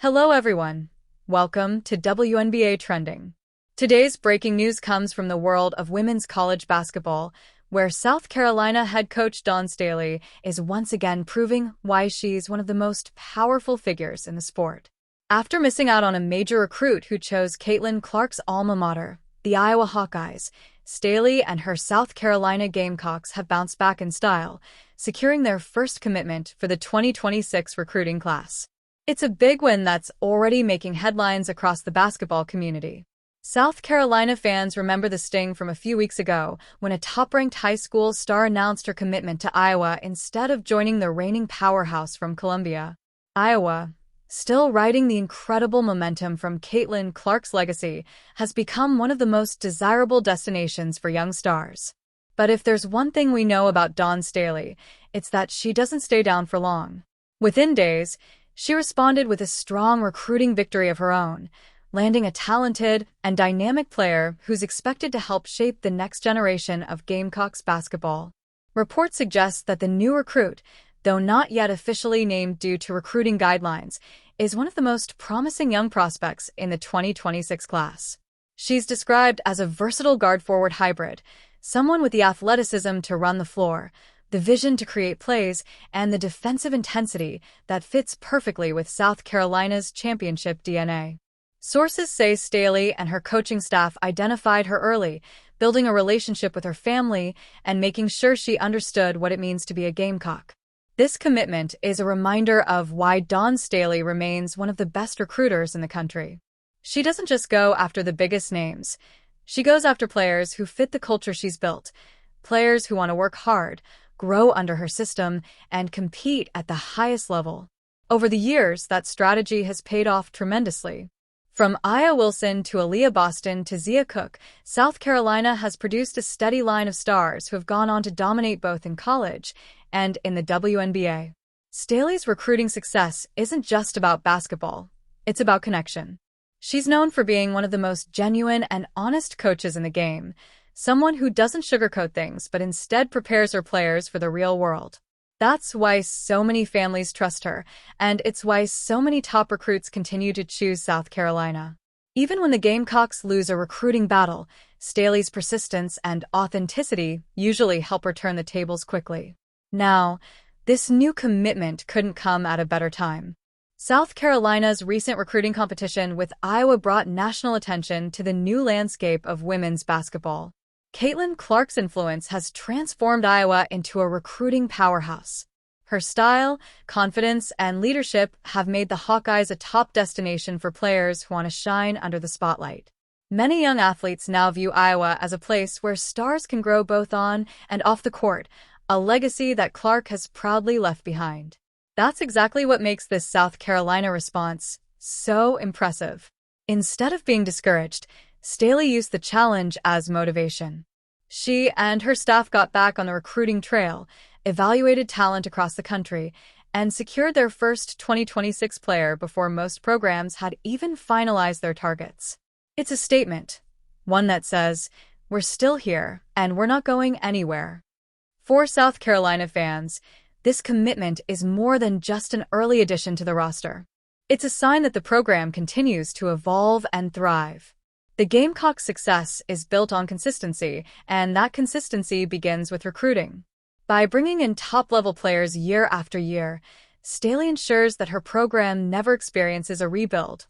Hello everyone. Welcome to WNBA Trending. Today's breaking news comes from the world of women's college basketball, where South Carolina head coach Dawn Staley is once again proving why she's one of the most powerful figures in the sport. After missing out on a major recruit who chose Caitlin Clark's alma mater, the Iowa Hawkeyes, Staley and her South Carolina Gamecocks have bounced back in style, securing their first commitment for the 2026 recruiting class. It's a big win that's already making headlines across the basketball community. South Carolina fans remember the sting from a few weeks ago when a top-ranked high school star announced her commitment to Iowa instead of joining the reigning powerhouse from Columbia. Iowa, still riding the incredible momentum from Caitlin Clark's legacy, has become one of the most desirable destinations for young stars. But if there's one thing we know about Dawn Staley, it's that she doesn't stay down for long. Within days, she responded with a strong recruiting victory of her own, landing a talented and dynamic player who's expected to help shape the next generation of Gamecocks basketball. Reports suggest that the new recruit, though not yet officially named due to recruiting guidelines, is one of the most promising young prospects in the 2026 class. She's described as a versatile guard-forward hybrid, someone with the athleticism to run the floor, the vision to create plays, and the defensive intensity that fits perfectly with South Carolina's championship DNA. Sources say Staley and her coaching staff identified her early, building a relationship with her family and making sure she understood what it means to be a Gamecock. This commitment is a reminder of why Dawn Staley remains one of the best recruiters in the country. She doesn't just go after the biggest names. She goes after players who fit the culture she's built, players who want to work hard, grow under her system, and compete at the highest level. Over the years, that strategy has paid off tremendously. From Aya Wilson to Aaliyah Boston to Zia Cook, South Carolina has produced a steady line of stars who have gone on to dominate both in college and in the WNBA. Staley's recruiting success isn't just about basketball, it's about connection. She's known for being one of the most genuine and honest coaches in the game, someone who doesn't sugarcoat things but instead prepares her players for the real world. That's why so many families trust her, and it's why so many top recruits continue to choose South Carolina. Even when the Gamecocks lose a recruiting battle, Staley's persistence and authenticity usually help her turn the tables quickly. Now, this new commitment couldn't come at a better time. South Carolina's recent recruiting competition with Iowa brought national attention to the new landscape of women's basketball. Caitlin Clark's influence has transformed Iowa into a recruiting powerhouse. Her style, confidence, and leadership have made the Hawkeyes a top destination for players who want to shine under the spotlight. Many young athletes now view Iowa as a place where stars can grow both on and off the court, a legacy that Clark has proudly left behind. That's exactly what makes this South Carolina response so impressive. Instead of being discouraged, Staley used the challenge as motivation. She and her staff got back on the recruiting trail, evaluated talent across the country, and secured their first 2026 player before most programs had even finalized their targets. It's a statement, one that says, "We're still here, and we're not going anywhere." For South Carolina fans, this commitment is more than just an early addition to the roster. It's a sign that the program continues to evolve and thrive. The Gamecocks' success is built on consistency, and that consistency begins with recruiting. By bringing in top-level players year after year, Staley ensures that her program never experiences a rebuild,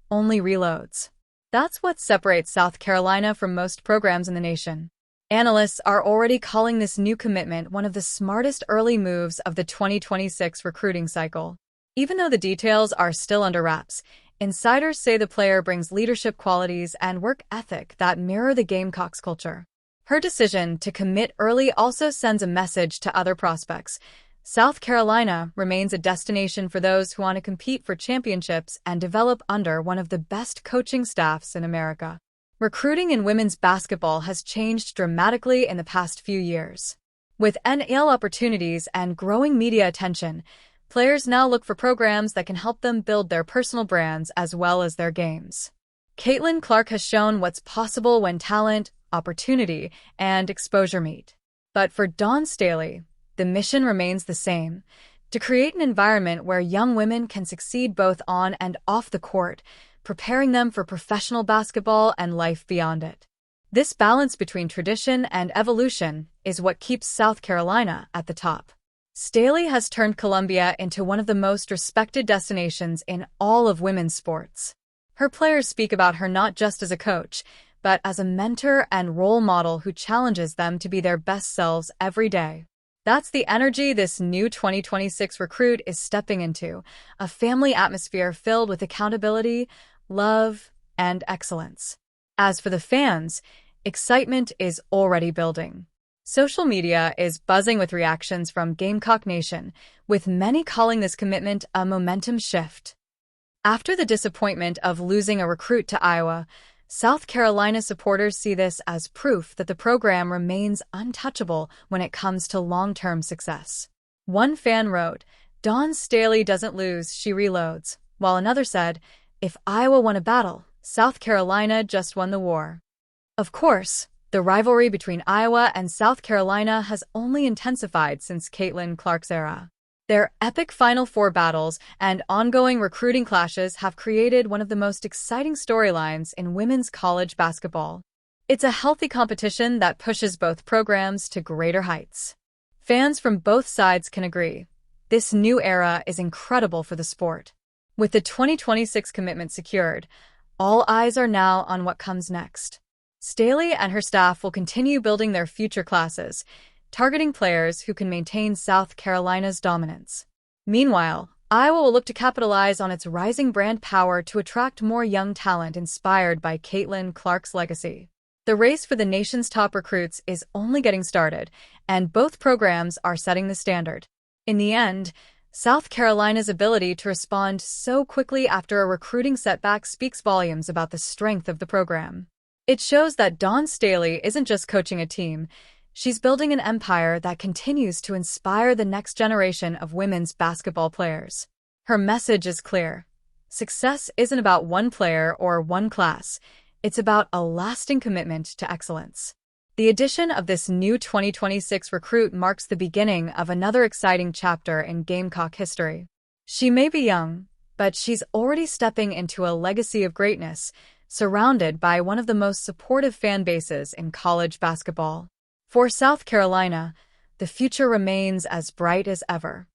only reloads. That's what separates South Carolina from most programs in the nation. Analysts are already calling this new commitment one of the smartest early moves of the 2026 recruiting cycle. Even though the details are still under wraps, insiders say the player brings leadership qualities and work ethic that mirror the Gamecocks culture. Her decision to commit early also sends a message to other prospects. South Carolina remains a destination for those who want to compete for championships and develop under one of the best coaching staffs in America. Recruiting in women's basketball has changed dramatically in the past few years. With NIL opportunities and growing media attention, players now look for programs that can help them build their personal brands as well as their games. Caitlin Clark has shown what's possible when talent, opportunity, and exposure meet. But for Dawn Staley, the mission remains the same: to create an environment where young women can succeed both on and off the court, preparing them for professional basketball and life beyond it. This balance between tradition and evolution is what keeps South Carolina at the top. Staley has turned Columbia into one of the most respected destinations in all of women's sports. Her players speak about her not just as a coach, but as a mentor and role model who challenges them to be their best selves every day. That's the energy this new 2026 recruit is stepping into, a family atmosphere filled with accountability, love, and excellence. As for the fans, excitement is already building. Social media is buzzing with reactions from Gamecock Nation, with many calling this commitment a momentum shift. After the disappointment of losing a recruit to Iowa, South Carolina supporters see this as proof that the program remains untouchable when it comes to long-term success. One fan wrote, "Dawn Staley doesn't lose, she reloads," while another said, "If Iowa won a battle, South Carolina just won the war." Of course, the rivalry between Iowa and South Carolina has only intensified since Caitlin Clark's era. Their epic Final Four battles and ongoing recruiting clashes have created one of the most exciting storylines in women's college basketball. It's a healthy competition that pushes both programs to greater heights. Fans from both sides can agree. This new era is incredible for the sport. With the 2026 commitment secured, all eyes are now on what comes next. Staley and her staff will continue building their future classes, targeting players who can maintain South Carolina's dominance. Meanwhile, Iowa will look to capitalize on its rising brand power to attract more young talent inspired by Caitlin Clark's legacy. The race for the nation's top recruits is only getting started, and both programs are setting the standard. In the end, South Carolina's ability to respond so quickly after a recruiting setback speaks volumes about the strength of the program. It shows that Dawn Staley isn't just coaching a team, she's building an empire that continues to inspire the next generation of women's basketball players. Her message is clear. Success isn't about one player or one class, it's about a lasting commitment to excellence. The addition of this new 2026 recruit marks the beginning of another exciting chapter in Gamecock history. She may be young, but she's already stepping into a legacy of greatness, surrounded by one of the most supportive fan bases in college basketball. For South Carolina, the future remains as bright as ever.